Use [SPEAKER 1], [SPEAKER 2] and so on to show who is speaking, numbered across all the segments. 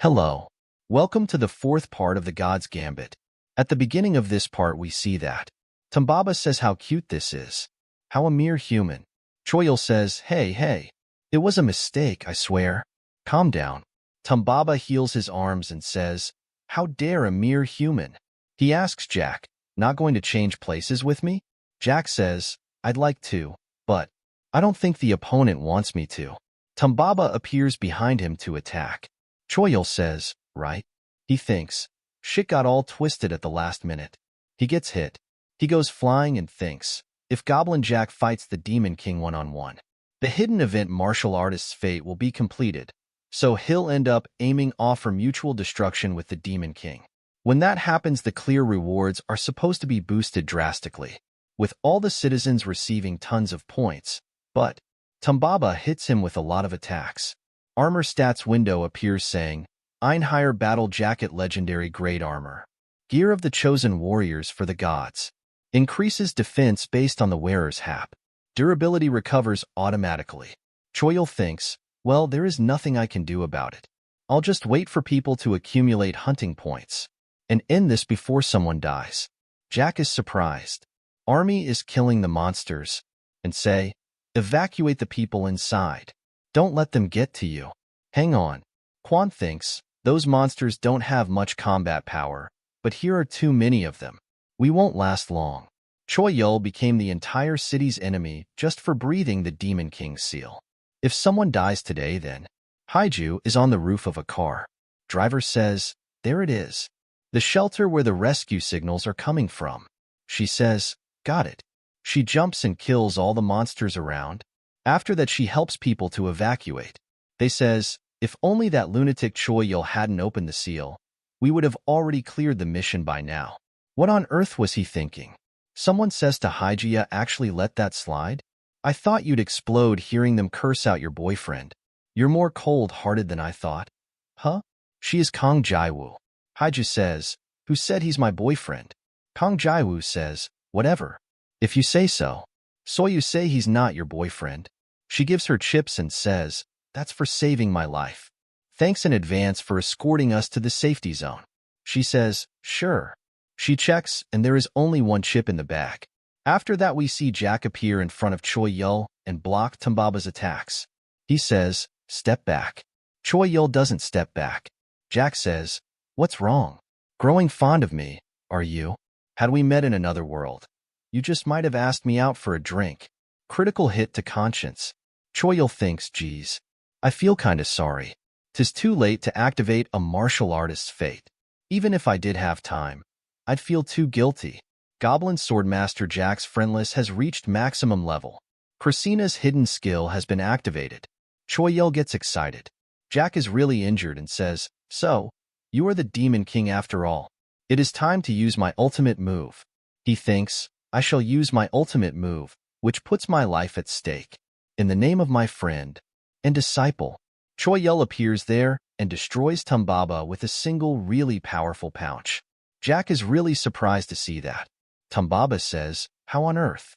[SPEAKER 1] Hello. Welcome to the fourth part of the God's Gambit. At the beginning of this part we see that Tambaba says how cute this is. How a mere human. Choyol says, hey. It was a mistake, I swear. Calm down. Tambaba heals his arms and says, how dare a mere human? He asks Jack, not going to change places with me? Jack says, I'd like to, but I don't think the opponent wants me to. Tambaba appears behind him to attack. Choyol says, right? He thinks, shit got all twisted at the last minute. He gets hit. He goes flying and thinks, if Goblin Jack fights the Demon King one-on-one, the hidden event martial artist's fate will be completed, so he'll end up aiming off for mutual destruction with the Demon King. When that happens, the clear rewards are supposed to be boosted drastically, with all the citizens receiving tons of points, but Tambaba hits him with a lot of attacks. Armor stats window appears saying, Einhire Battle Jacket Legendary Grade Armor. Gear of the Chosen Warriors for the Gods. Increases defense based on the wearer's hap. Durability recovers automatically. Choyol thinks, well, there is nothing I can do about it. I'll just wait for people to accumulate hunting points and end this before someone dies. Jack is surprised. Army is killing the monsters and say, evacuate the people inside. Don't let them get to you. Hang on. Quan thinks, those monsters don't have much combat power, but here are too many of them. We won't last long. Choyol became the entire city's enemy just for breathing the Demon King's seal. If someone dies today, then Haiju is on the roof of a car. Driver says, there it is. The shelter where the rescue signals are coming from. She says, got it. She jumps and kills all the monsters around. After that, she helps people to evacuate. They says, if only that lunatic Choyol hadn't opened the seal, we would have already cleared the mission by now. What on earth was he thinking? Someone says to Hygia, actually let that slide? I thought you'd explode hearing them curse out your boyfriend. You're more cold-hearted than I thought. Huh? She is Kong Jaiwoo. Hygia says, who said he's my boyfriend? Kong Jaiwoo says, whatever. If you say so. So you say he's not your boyfriend. She gives her chips and says, that's for saving my life. Thanks in advance for escorting us to the safety zone. She says, sure. She checks, and there is only one chip in the bag. After that, we see Jack appear in front of Choyol and block Tambaba's attacks. He says, step back. Choyol doesn't step back. Jack says, what's wrong? Growing fond of me, are you? Had we met in another world, you just might have asked me out for a drink. Critical hit to conscience. Choyol thinks, geez, I feel kinda sorry. 'Tis too late to activate a martial artist's fate. Even if I did have time, I'd feel too guilty. Goblin Swordmaster Jack's friendless has reached maximum level. Christina's hidden skill has been activated. Choyol gets excited. Jack is really injured and says, so, you are the Demon King after all. It is time to use my ultimate move. He thinks, I shall use my ultimate move, which puts my life at stake. In the name of my friend and disciple. Choyol appears there and destroys Tambaba with a single really powerful punch. Jack is really surprised to see that. Tambaba says, how on earth?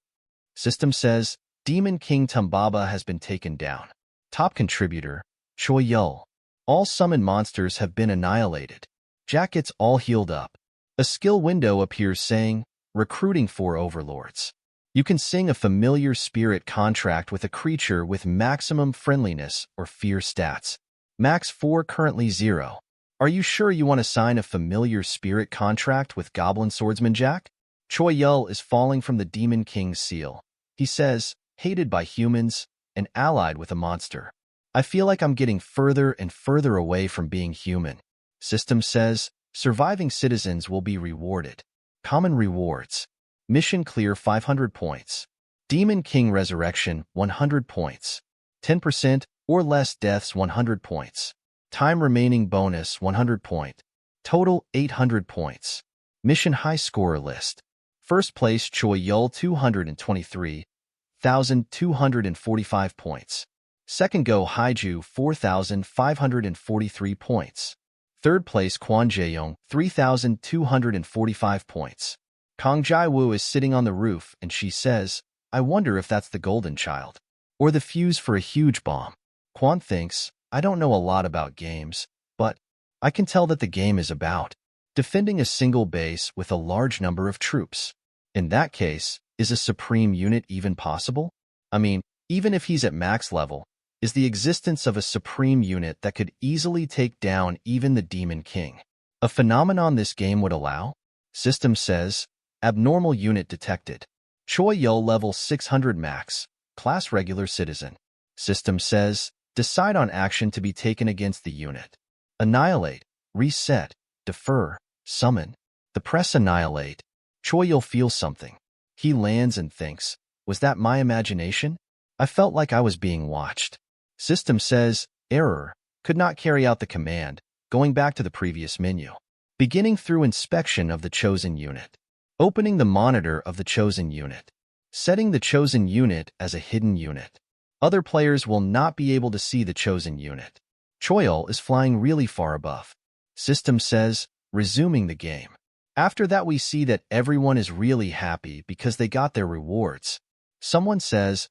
[SPEAKER 1] System says, Demon King Tambaba has been taken down. Top contributor, Choyol. All summoned monsters have been annihilated. Jack gets all healed up. A skill window appears saying, recruiting 4 overlords. You can sing a familiar spirit contract with a creature with maximum friendliness or fear stats. Max 4, currently 0. Are you sure you want to sign a familiar spirit contract with Goblin Swordsman Jack? Choyol is falling from the Demon King's seal. He says, hated by humans and allied with a monster. I feel like I'm getting further and further away from being human. System says, surviving citizens will be rewarded. Common rewards. Mission clear 500 points. Demon King Resurrection 100 points. 10% or less deaths 100 points. Time remaining bonus 100 point. Total 800 points. Mission high scorer list. First place Choyol 223,245 points. Second go Haiju 4,543 points. Third place Quan Jaeyong 3,245 points. Kong Jaiwoo is sitting on the roof and she says, I wonder if that's the golden child. Or the fuse for a huge bomb. Quan thinks, I don't know a lot about games, but I can tell that the game is about defending a single base with a large number of troops. In that case, is a supreme unit even possible? I mean, even if he's at max level, is the existence of a supreme unit that could easily take down even the Demon King a phenomenon this game would allow? System says, abnormal unit detected. Choi Yo level 600 max, class regular citizen. System says, decide on action to be taken against the unit. Annihilate, reset, defer, summon. The press annihilate. Choi Yo feels something. He lands and thinks, was that my imagination? I felt like I was being watched. System says, error, could not carry out the command, going back to the previous menu. Beginning through inspection of the chosen unit. Opening the monitor of the chosen unit. Setting the chosen unit as a hidden unit. Other players will not be able to see the chosen unit. Choyol is flying really far above. System says, resuming the game. After that we see that everyone is really happy because they got their rewards. Someone says,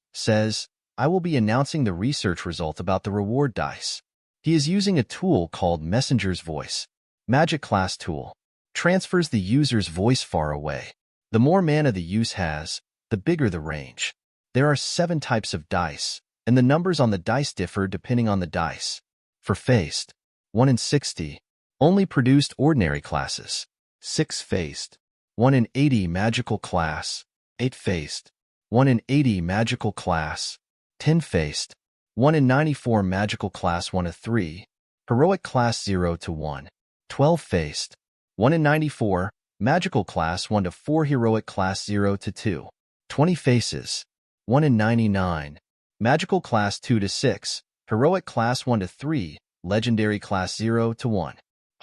[SPEAKER 1] I will be announcing the research result about the reward dice. He is using a tool called Messenger's Voice. Magic class tool. Transfers the user's voice far away. The more mana the use has, the bigger the range. There are 7 types of dice, and the numbers on the dice differ depending on the dice. For faced, 1 in 60, only produced ordinary classes. 6 faced, 1 in 80 magical class. 8 faced, 1 in 80 magical class. 10 faced, 1 in 94 magical class 1 to 3, heroic class 0 to 1. 12 faced, 1 in 94 magical class 1 to 4, heroic class 0 to 2. 20 faces, 1 in 99 magical class 2 to 6, heroic class 1 to 3, legendary class 0 to 1.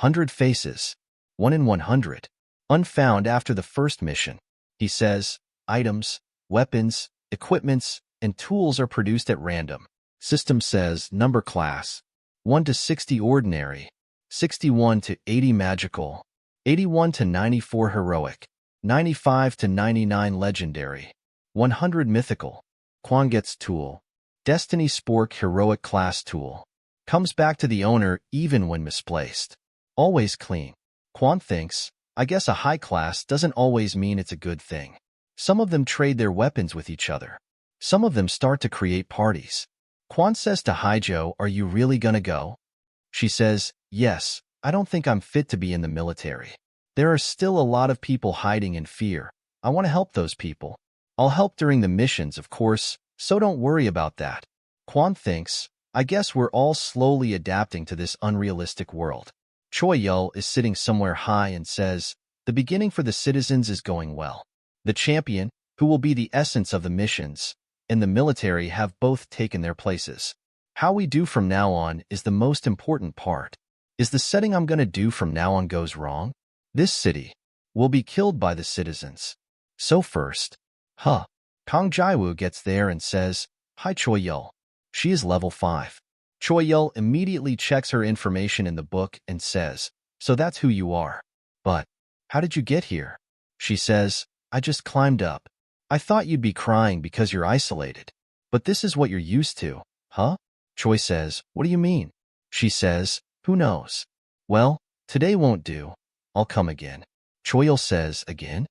[SPEAKER 1] 100 faces, 1 in 100, unfound after the first mission. He says, items, weapons, equipments, and tools are produced at random. System says, number class, 1 to 60 ordinary, 61 to 80 magical, 81 to 94 heroic, 95 to 99 legendary, 100 mythical. Quan gets tool. Destiny Spork heroic class tool. Comes back to the owner even when misplaced. Always clean. Quan thinks, I guess a high class doesn't always mean it's a good thing. Some of them trade their weapons with each other. Some of them start to create parties. Quan says to Haijo, are you really gonna go? She says, yes, I don't think I'm fit to be in the military. There are still a lot of people hiding in fear. I want to help those people. I'll help during the missions, of course, so don't worry about that. Quan thinks, I guess we're all slowly adapting to this unrealistic world. Choi Yul is sitting somewhere high and says, the beginning for the citizens is going well. The champion, who will be the essence of the missions, and the military have both taken their places. How we do from now on is the most important part. Is the setting I'm gonna do from now on goes wrong? This city will be killed by the citizens. So first, Kang Jaiwoo gets there and says, hi Choi Yul. She is level 5. Choi Yul immediately checks her information in the book and says, so that's who you are. But, how did you get here? She says, I just climbed up. I thought you'd be crying because you're isolated. But this is what you're used to, huh? Choi says, what do you mean? She says, who knows? Well, today won't do. I'll come again. Choi Yul says, again?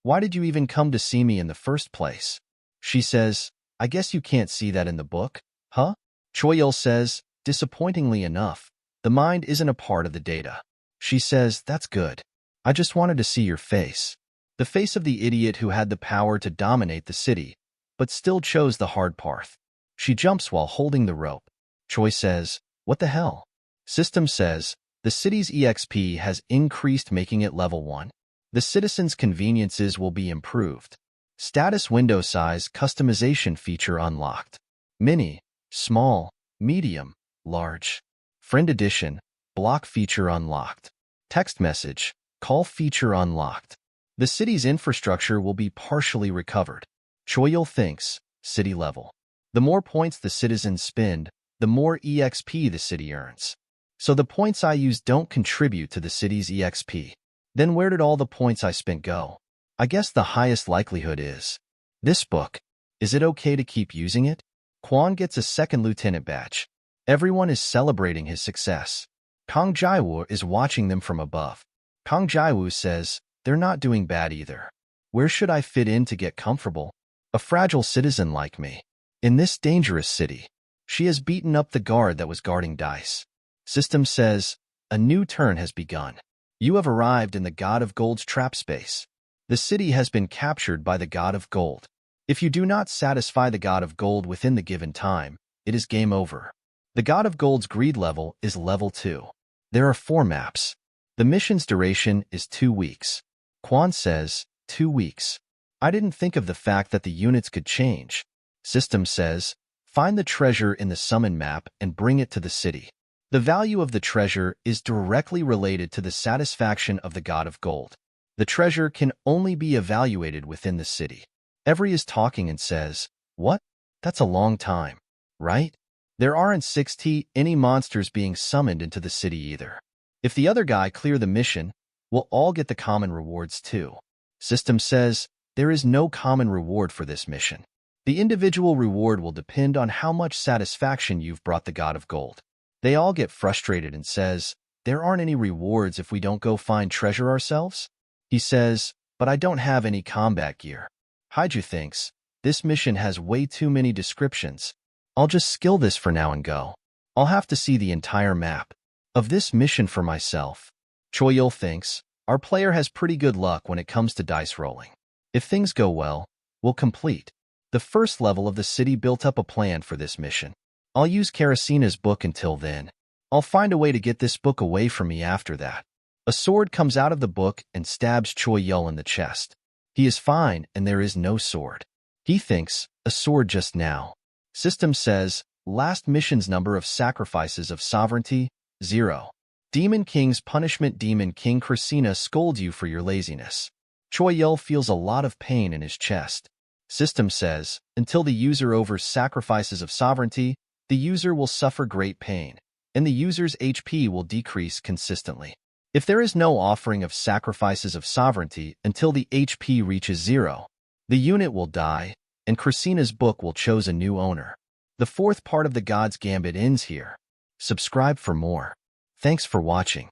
[SPEAKER 1] Why did you even come to see me in the first place? She says, I guess you can't see that in the book, huh? Choi Yul says, disappointingly enough, the mind isn't a part of the data. She says, that's good. I just wanted to see your face. The face of the idiot who had the power to dominate the city, but still chose the hard path. She jumps while holding the rope. Choi says, what the hell? System says, the city's EXP has increased, making it level 1. The citizens' conveniences will be improved. Status window size customization feature unlocked. Mini, small, medium, large. Friend edition, block feature unlocked. Text message, call feature unlocked. The city's infrastructure will be partially recovered. Choi Yul thinks, city level. The more points the citizens spend, the more EXP the city earns. So the points I use don't contribute to the city's EXP. Then where did all the points I spent go? I guess the highest likelihood is this book. Is it okay to keep using it? Quan gets a second lieutenant badge. Everyone is celebrating his success. Kong Jaiwoo is watching them from above. Kong Jaiwoo says, they're not doing bad either. Where should I fit in to get comfortable? A fragile citizen like me. In this dangerous city. She has beaten up the guard that was guarding dice. System says, a new turn has begun. You have arrived in the God of Gold's trap space. The city has been captured by the God of Gold. If you do not satisfy the God of Gold within the given time, it is game over. The God of Gold's greed level is level 2. There are 4 maps. The mission's duration is 2 weeks. Quan says, 2 weeks. I didn't think of the fact that the units could change. System says, find the treasure in the summon map and bring it to the city. The value of the treasure is directly related to the satisfaction of the God of Gold. The treasure can only be evaluated within the city. Every is talking and says, what? That's a long time, right? There aren't 60 any monsters being summoned into the city either. If the other guy clear the mission, we'll all get the common rewards too. System says, there is no common reward for this mission. The individual reward will depend on how much satisfaction you've brought the God of Gold. They all get frustrated and says, there aren't any rewards if we don't go find treasure ourselves? He says, but I don't have any combat gear. Haiju thinks, this mission has way too many descriptions. I'll just skill this for now and go. I'll have to see the entire map of this mission for myself. Choyil thinks, our player has pretty good luck when it comes to dice rolling. If things go well, we'll complete the first level of the city. Built up a plan for this mission. I'll use Karasina's book until then. I'll find a way to get this book away from me after that. A sword comes out of the book and stabs Choyil in the chest. He is fine and there is no sword. He thinks, a sword just now. System says, last mission's number of sacrifices of sovereignty, 0. Demon King's punishment. Demon King Krasina scolds you for your laziness. Choyil feels a lot of pain in his chest. System says, until the user overs sacrifices of sovereignty, the user will suffer great pain, and the user's HP will decrease consistently. If there is no offering of sacrifices of sovereignty until the HP reaches 0, the unit will die, and Krasina's book will choose a new owner. The 4th part of the God's Gambit ends here. Subscribe for more. Thanks for watching.